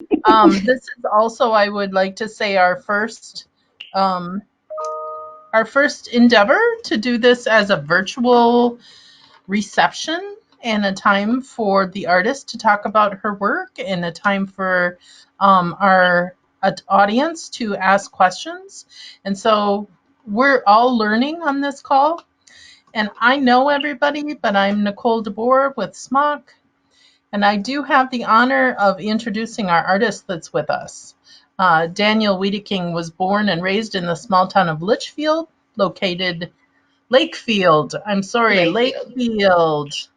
This is also, I would like to say, um, our first endeavor to do this as a virtual reception and a time for the artist to talk about her work and a time for our audience to ask questions. And so we're all learning on this call. And I know everybody, but I'm Nicole DeBoer with Smock. And I do have the honor of introducing our artist that's with us. Danielle Wedeking was born and raised in the small town of Litchfield, located Lakefield. I'm sorry, Lakefield. Lakefield,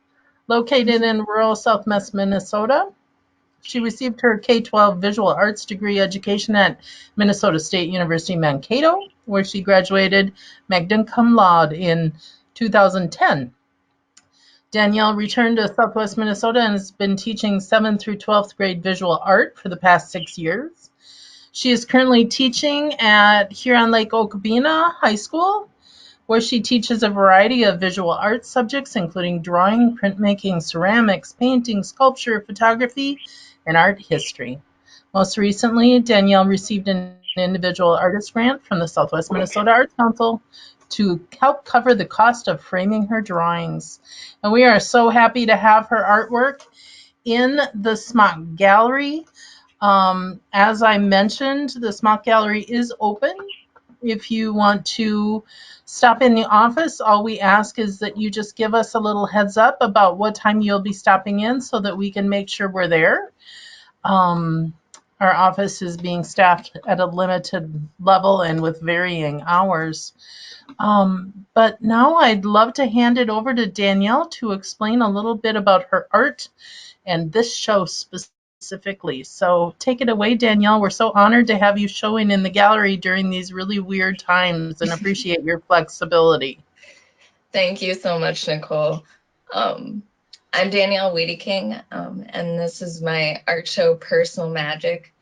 located in rural southwest Minnesota. She received her K-12 visual arts degree education at Minnesota State University Mankato, where she graduated magna cum laude in 2010. Danielle returned to Southwest Minnesota and has been teaching 7th through 12th grade visual art for the past 6 years. She is currently teaching at Huron Lake Okabena High School, where she teaches a variety of visual arts subjects, including drawing, printmaking, ceramics, painting, sculpture, photography, and art history. Most recently, Danielle received an individual artist grant from the Southwest Minnesota Arts Council to help cover the cost of framing her drawings. And we are so happy to have her artwork in the Smock Gallery. As I mentioned, the Smock Gallery is open. If you want to stop in the office, all we ask is that you just give us a little heads up about what time you'll be stopping in so that we can make sure we're there. Um, our office is being staffed at a limited level and with varying hours. But now I'd love to hand it over to Danielle to explain a little bit about her art and this show specifically. So take it away, Danielle. We're so honored to have you showing in the gallery during these really weird times and appreciate your flexibility. Thank you so much, Nicole. Um, I'm Danielle Wedeking, and this is my art show, Personal Magic.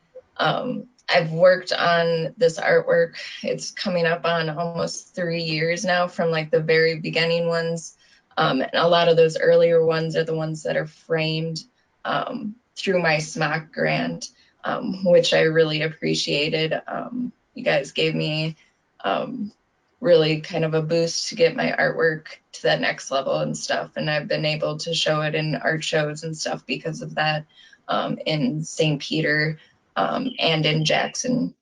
I've worked on this artwork. It's coming up on almost 3 years now from like the very beginning ones. And a lot of those earlier ones are the ones that are framed through my SMOC grant, which I really appreciated. You guys gave me really kind of a boost to get my artwork to that next level and stuff. And I've been able to show it in art shows and stuff because of that, in St. Peter and in Jackson.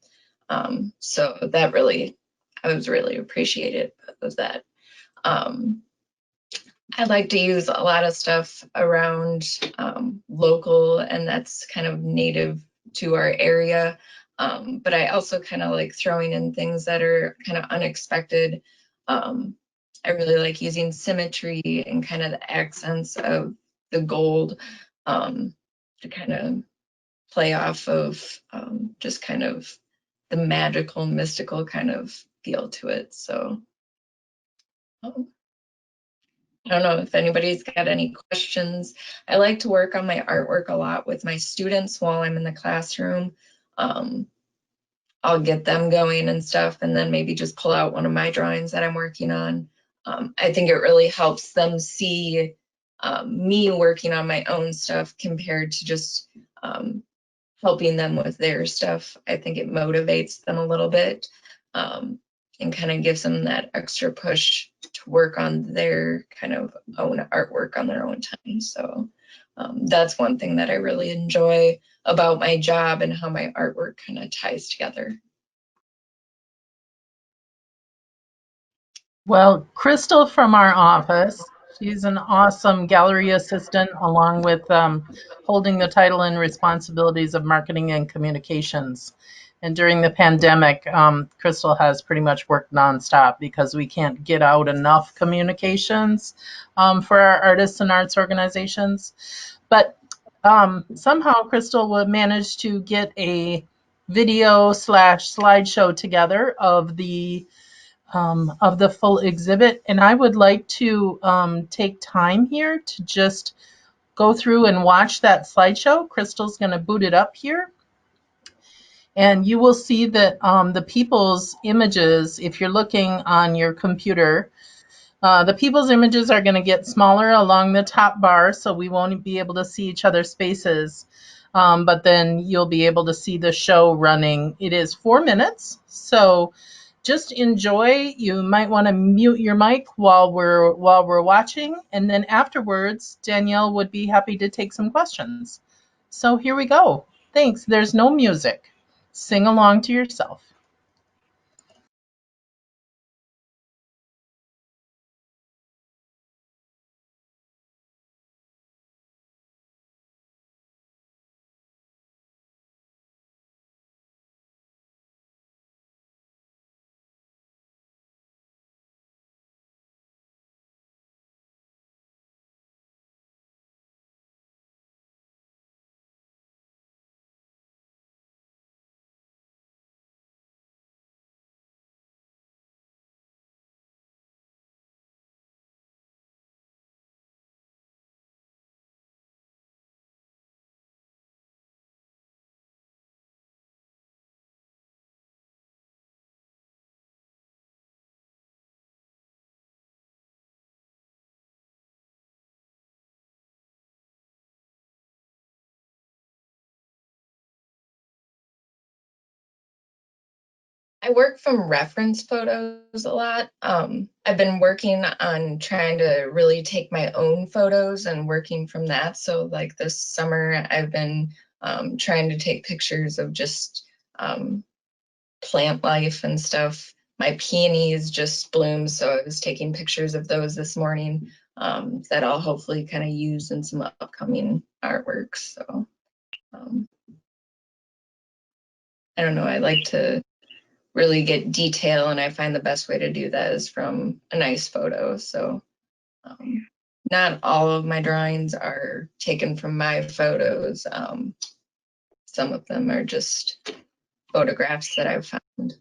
So that really, I was really appreciative of that. I like to use a lot of stuff around local, and that's kind of native to our area. But I also kind of like throwing in things that are kind of unexpected. I really like using symmetry and kind of the accents of the gold to kind of play off of just kind of the magical, mystical kind of feel to it. So I don't know if anybody's got any questions. I like to work on my artwork a lot with my students while I'm in the classroom. Um, I'll get them going and stuff, and then maybe just pull out one of my drawings that I'm working on. I think it really helps them see me working on my own stuff compared to just helping them with their stuff. I think it motivates them a little bit, and kind of gives them that extra push to work on their kind of own artwork on their own time. So that's one thing that I really enjoy about my job and how my artwork kind of ties together. Well, Crystal from our office, she's an awesome gallery assistant along with holding the title and responsibilities of marketing and communications. And during the pandemic, Crystal has pretty much worked nonstop because we can't get out enough communications for our artists and arts organizations. But somehow Crystal would manage to get a video slash slideshow together of the full exhibit. And I would like to take time here to just go through and watch that slideshow. Crystal's going to boot it up here. And you will see that the people's images, if you're looking on your computer, the people's images are going to get smaller along the top bar, so we won't be able to see each other's faces. but then you'll be able to see the show running. It is 4 minutes, so just enjoy. You might want to mute your mic while we're watching, and then afterwards, Danielle would be happy to take some questions. So here we go. Thanks. There's no music. Sing along to yourself. I work from reference photos a lot. I've been working on trying to really take my own photos and working from that. So like this summer, I've been trying to take pictures of just plant life and stuff. My peonies just bloomed, so I was taking pictures of those this morning that I'll hopefully kind of use in some upcoming artworks. So I don't know, I like to really get detail, and I find the best way to do that is from a nice photo. So not all of my drawings are taken from my photos. Some of them are just photographs that I've found.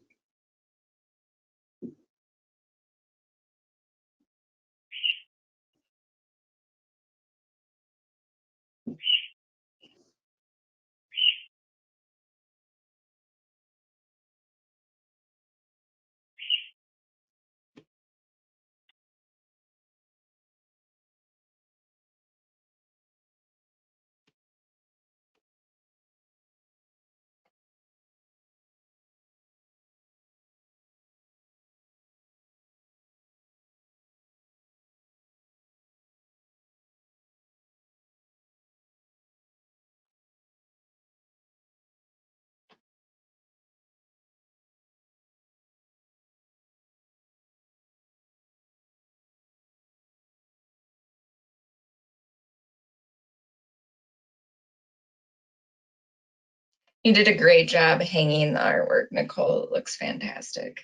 You did a great job hanging the artwork, Nicole. It looks fantastic.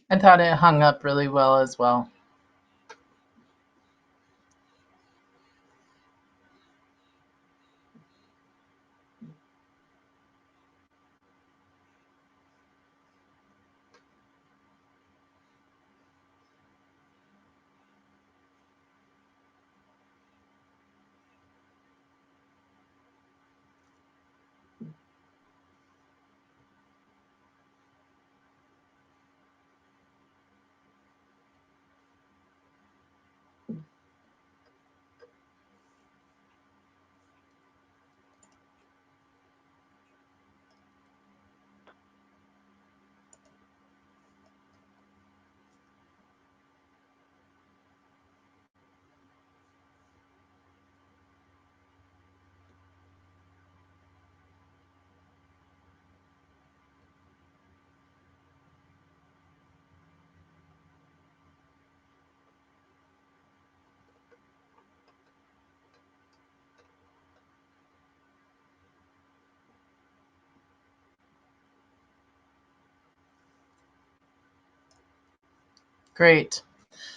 I thought it hung up really well as well. Great.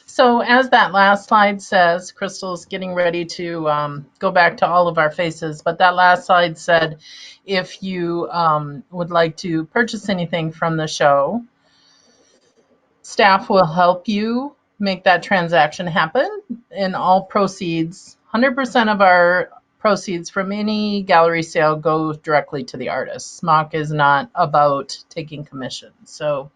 So as that last slide says, Crystal's getting ready to go back to all of our faces, but that last slide said, if you would like to purchase anything from the show, staff will help you make that transaction happen, and all proceeds, 100% of our proceeds from any gallery sale go directly to the artist. SMOC is not about taking commissions. So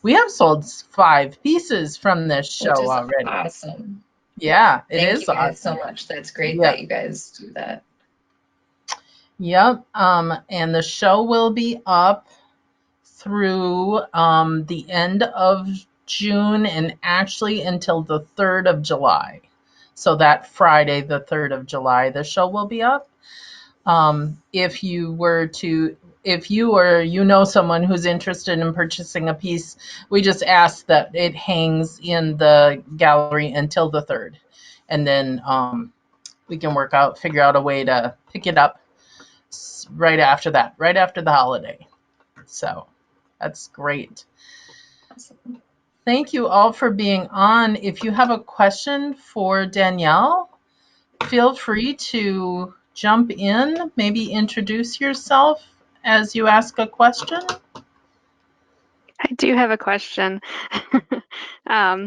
we have sold 5 pieces from this Which show is already. awesome. Yeah, it Thank you is guys so awesome. much. That's great Yeah. that you guys do that. Yep. And the show will be up through the end of June and actually until the 3rd of July. So that Friday, the 3rd of July, the show will be up. If you were to, if you or you know someone who's interested in purchasing a piece, we just ask that it hangs in the gallery until the 3rd. And then we can figure out a way to pick it up right after that, right after the holiday. So that's great. Awesome. Thank you all for being on. If you have a question for Danielle, feel free to jump in, maybe introduce yourself as you ask a question. I do have a question.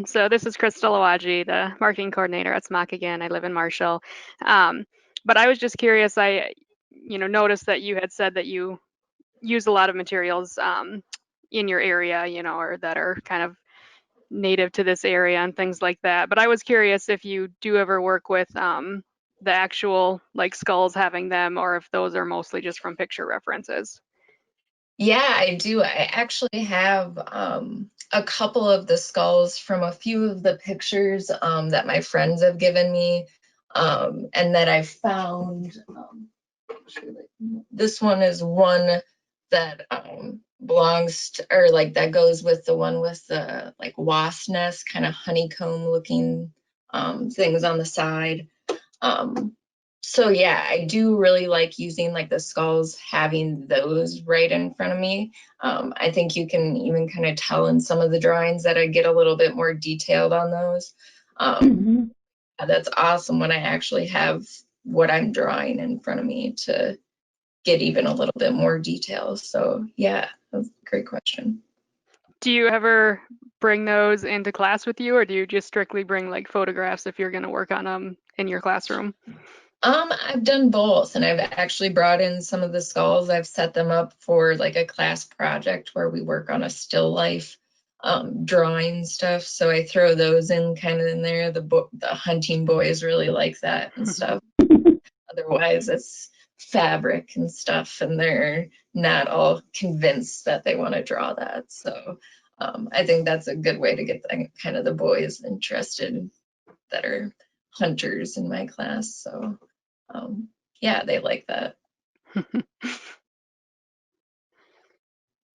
So this is Crystal Awaji, the marketing coordinator at SMOC again. I live in Marshall. Um, but I was just curious, noticed that you had said that you use a lot of materials in your area, or that are kind of native to this area and things like that. But I was curious if you do ever work with the actual like skulls having them, or if those are mostly just from picture references. Yeah, I do. I actually have a couple of the skulls from a few of the pictures that my friends have given me, and that I found. Actually, this one is one that belongs to, or like that goes with the one with the like wasp nest, kind of honeycomb looking things on the side. Um, so yeah, I do really like using like the skulls, having those right in front of me. I think you can even kind of tell in some of the drawings that I get a little bit more detailed on those. That's awesome when I actually have what I'm drawing in front of me to get even a little bit more detail. So yeah, that's a great question. Do you ever bring those into class with you, or do you just strictly bring like photographs if you're going to work on them in your classroom? I've done both, and I've actually brought in some of the skulls. I've set them up for like a class project where we work on a still life drawing stuff. So I throw those in kind of in there. The hunting boys really like that and stuff. Otherwise, it's fabric and stuff, and they're not all convinced that they want to draw that. So I think that's a good way to get kind of the boys interested that are hunters in my class. So yeah, they like that.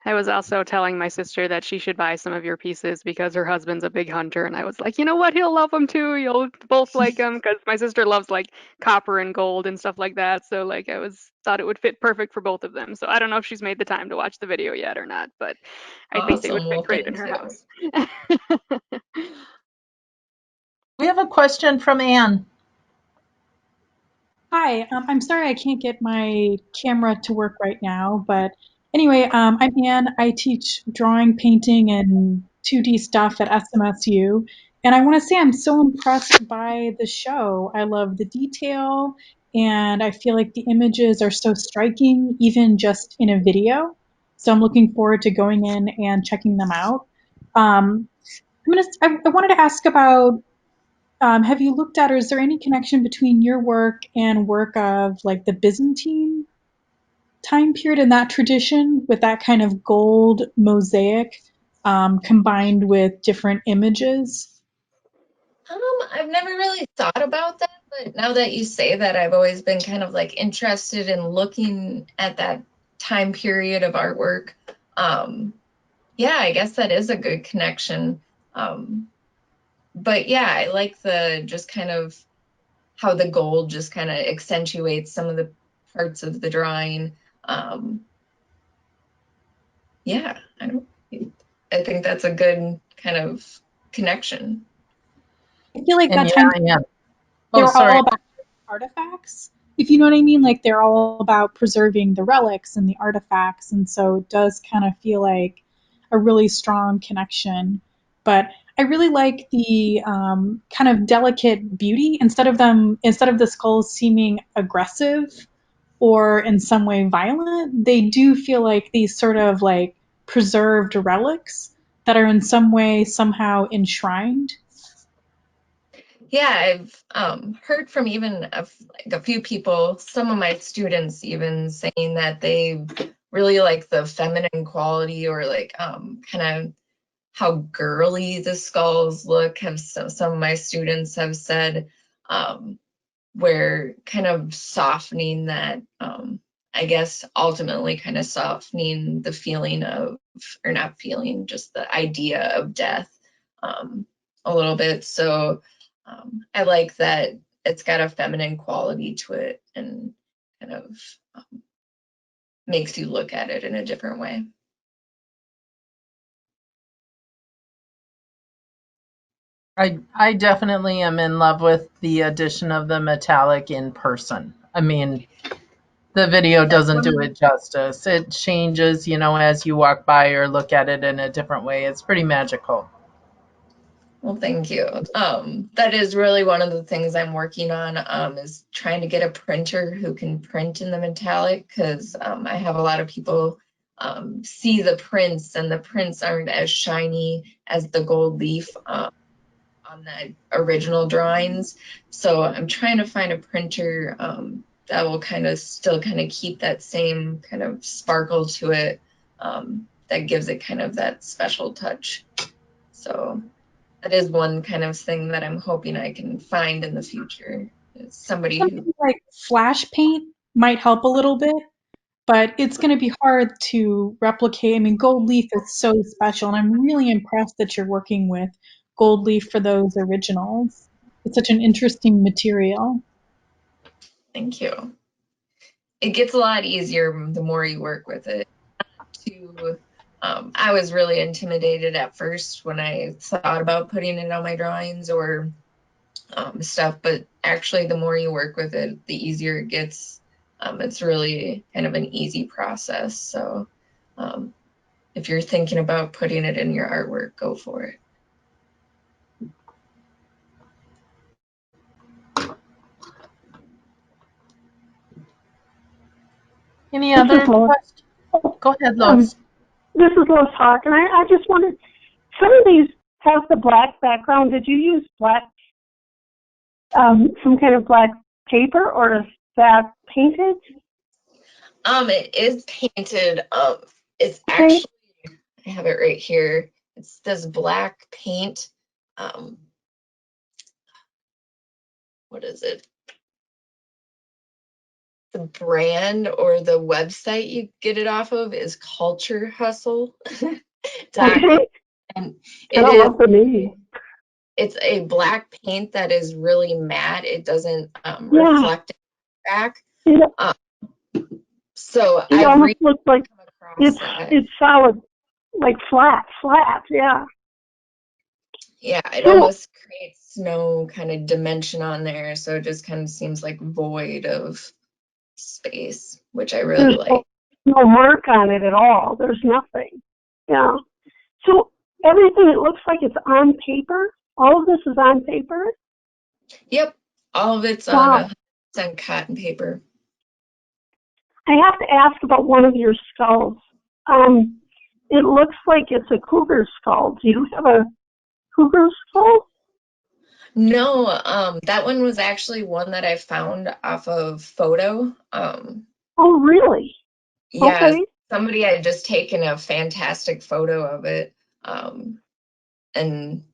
I was also telling my sister that she should buy some of your pieces because her husband's a big hunter, and I was like, you know what, he'll love them too. You'll both like them because my sister loves like copper and gold and stuff like that. So like I was thought it would fit perfect for both of them. So I don't know if she's made the time to watch the video yet or not, but I think they would Awesome. fit Well, great in thank her you. house. We have a question from Anne. Hi, I'm sorry I can't get my camera to work right now, but anyway, I'm Ann. I teach drawing, painting, and 2D stuff at SMSU, and I want to say I'm so impressed by the show. I love the detail, and I feel like the images are so striking, even just in a video. So I'm looking forward to going in and checking them out. I wanted to ask about have you looked at, or is there any connection between your work and work of like the Byzantine time period and that tradition with that kind of gold mosaic combined with different images? I've never really thought about that, but now that you say that, I've always been kind of like interested in looking at that time period of artwork. Yeah, I guess that is a good connection. Um, but yeah, I like the just kind of how the gold just kind of accentuates some of the parts of the drawing. Um, yeah, I think that's a good kind of connection. I feel like And that yeah, time yeah. they Oh, were all sorry. about artifacts, if you know what I mean. Like they're all about preserving the relics and the artifacts, and so it does kind of feel like a really strong connection. But I really like the kind of delicate beauty instead of the skulls seeming aggressive or in some way violent. They do feel like these sort of like preserved relics that are in some way somehow enshrined. Yeah, I've heard from even like a few people, some of my students even saying that they really like the feminine quality, or like kind of how girly the skulls look. Have some of my students have said, where kind of softening that, I guess ultimately kind of softening the feeling of, or not feeling, just the idea of death, a little bit. So I like that it's got a feminine quality to it, and kind of makes you look at it in a different way. I definitely am in love with the addition of the metallic in person. I mean, the video That's doesn't one of do it justice. It changes, as you walk by or look at it in a different way. It's pretty magical. Well, thank you. That is really one of the things I'm working on, is trying to get a printer who can print in the metallic, because I have a lot of people see the prints, and the prints aren't as shiny as the gold leaf on the original drawings. So I'm trying to find a printer that will kind of still kind of keep that same kind of sparkle to it, that gives it kind of that special touch. So that is one kind of thing that I'm hoping I can find in the future. Is somebody who, Something like flash paint might help a little bit, but it's going to be hard to replicate. I mean, gold leaf is so special, and I'm really impressed that you're working with gold leaf for those originals. It's such an interesting material. thank you. It gets a lot easier the more you work with it. To, I was really intimidated at first when I thought about putting it on my drawings or stuff, but actually, the more you work with it, the easier it gets. It's really kind of an easy process. So, if you're thinking about putting it in your artwork, go for it. Any This is other Lois. questions? Go ahead, Um, Lois. this is Lois Hawk, and I just wondered, some of these have the black background. Did you use black, some kind of black paper, or is that painted? It is painted. It's Okay. actually, I have it right here. It's this black paint. Um, what is it? The brand or the website you get it off of is culturehustle.com. Okay. And And it I is, love the name. it's a black paint that is really matte. It doesn't Yeah. reflect back. It, Um, so it I've almost recently looks like come across that. it's solid, like flat. Yeah. Yeah, it So almost creates no kind of dimension on there. So it just kind of seems like void of space, which I really there's like. no mark on it at all. There's nothing. Yeah. So everything, it looks like it's on paper. All of this is on paper. Yep, all of it's on Wow. 100% cotton paper. I have to ask about one of your skulls. It looks like it's a cougar skull. Do you have a cougar skull? No, that one was actually one that I found off of photo. Oh, really? Yeah, Okay. somebody had just taken a fantastic photo of it, and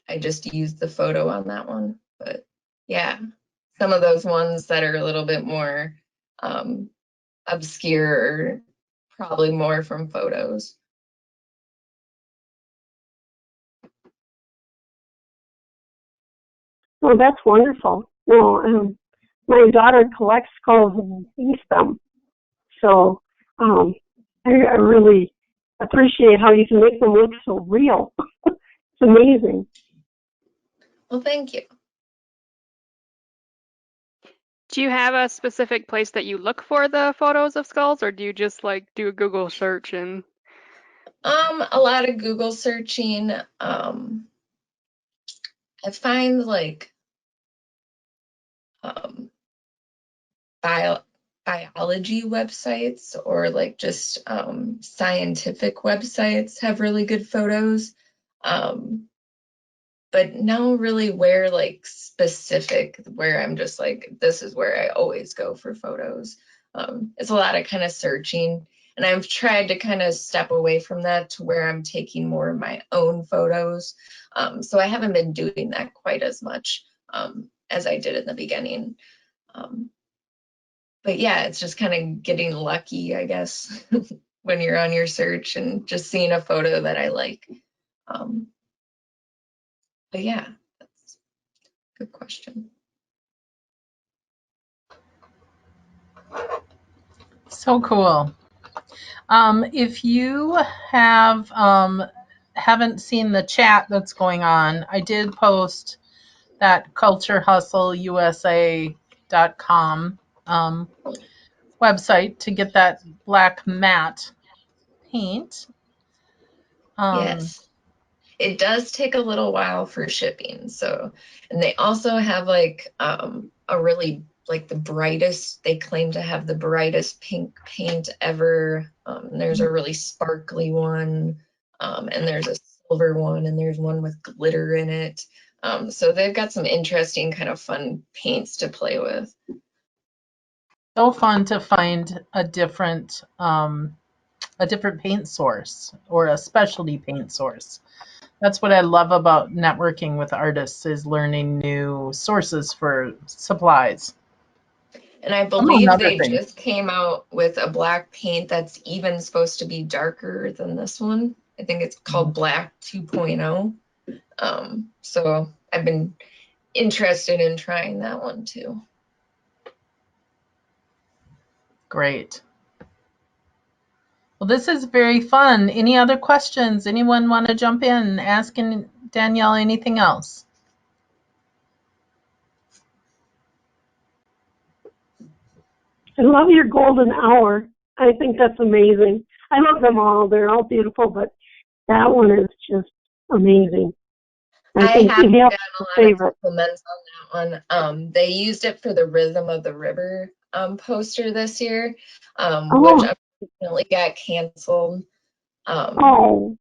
I just used the photo on that one. But yeah, some of those ones that are a little bit more um, obscure are probably more from photos. Well, that's wonderful. No, my daughter collects skulls and eats them. So I really appreciate how you can make them look so real. It's amazing. Well, thank you. Do you have a specific place that you look for the photos of skulls, or do you just like do a Google search and? A lot of Google searching. I find like um, biology websites, or like just scientific websites have really good photos. Um, but no really where like specific where I'm just like, this is where I always go for photos. It's a lot of kind of searching, and I've tried to kind of step away from that to where I'm taking more of my own photos. So I haven't been doing that quite as much as I did in the beginning. But yeah, it's just kind of getting lucky, I guess, when you're on your search and just seeing a photo that I like. But yeah, that's a good question. So cool. If you haven't seen the chat that's going on, I did post that culturehustleusa.com website to get that black matte paint. Yes. It does take a little while for shipping. So, and they also have like a really like the brightest, they claim to have the brightest pink paint ever. There's a really sparkly one, and there's a silver one, and there's one with glitter in it. So they've got some interesting kind of fun paints to play with. So fun to find a different paint source or a specialty paint source. That's what I love about networking with artists, is learning new sources for supplies. And I Among believe other they things. just came out with a black paint that's even supposed to be darker than this one. I think it's called Black 2.0. So I've been interested in trying that one too. Great. Well, this is very fun. Any other questions? Anyone want to jump in, asking Danielle anything else? I love your golden hour. I think that's amazing. I love them all. They're all beautiful, but that one is just amazing. I think have if you have gotten a a lot of favorite. compliments on that one. They used it for the Rhythm of the River poster this year, which Oh, unfortunately got canceled. oh,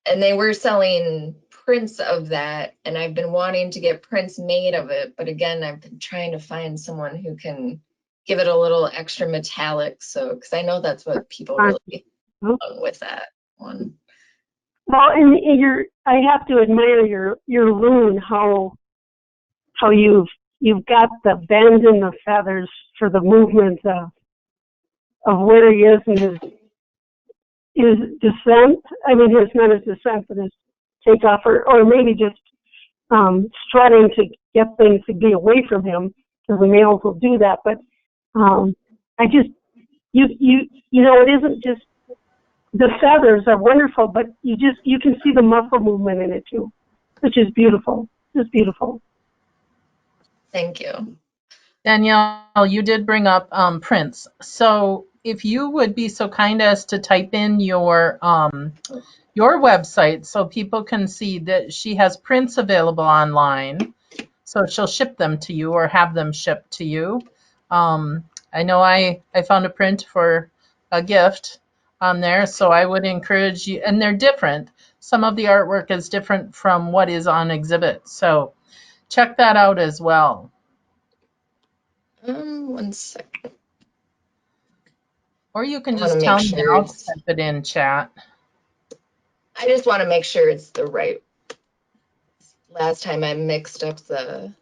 And they were selling prints of that, and I've been wanting to get prints made of it, but again, I've been trying to find someone who can give it a little extra metallic, so because I know that's what people really love with that one. well, and I have to admire your loon, how you've got the bend in the feathers for the movement of where he is in his descent. I mean, his not his descent, but his takeoff, or maybe just strutting to get things to be away from him, because the males will do that. But I just you know, it isn't just the feathers are wonderful, but you can see the muscle movement in it too, which is beautiful. Just beautiful. Thank you. Danielle, you did bring up prints. So if you would be so kind as to type in your website so people can see that she has prints available online. So she'll ship them to you or have them shipped to you. I know I found a print for a gift on there, so I would encourage you, and they're different. Some of the artwork is different from what is on exhibit. So check that out as well. 1 second. Or you can I wanna just make tell me and sure I'll it's, type it in chat. I just want to make sure it's the right. Last time I mixed up the.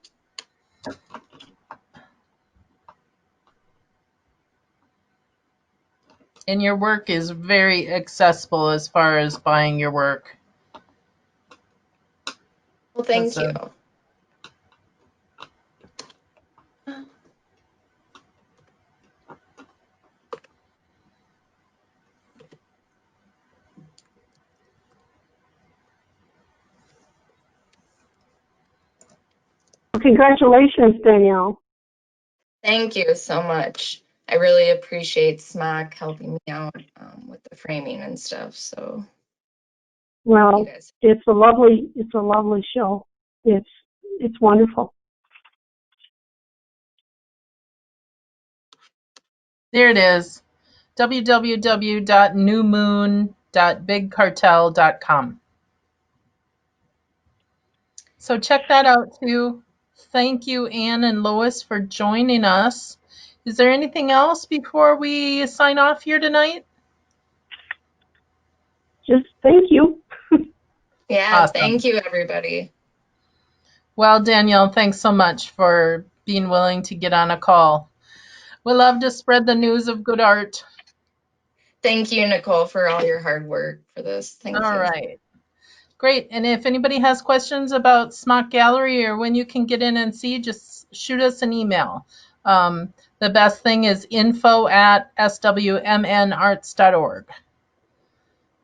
And your work is very accessible as far as buying your work. Well, thank you. Well, congratulations, Danielle. Thank you so much. I really appreciate Smock helping me out with the framing and stuff. So, Well, you guys. it's a lovely show. It's wonderful. There it is. www.newmoon.bigcartel.com. So check that out too. Thank you, Anne and Lois, for joining us. Is there anything else before we sign off here tonight? Just thank you. Yeah, Awesome. thank you, everybody. Well, Danielle, thanks so much for being willing to get on a call. We love to spread the news of good art. Thank you, Nicole, for all your hard work for this. Thank All you. right. Great. And if anybody has questions about Smock Gallery or when you can get in and see, just shoot us an email. The best thing is info@swmnarts.org.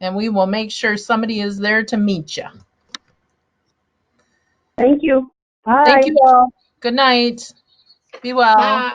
And we will make sure somebody is there to meet you. Thank you. Bye. Thank you all. Good night. Be well. Bye.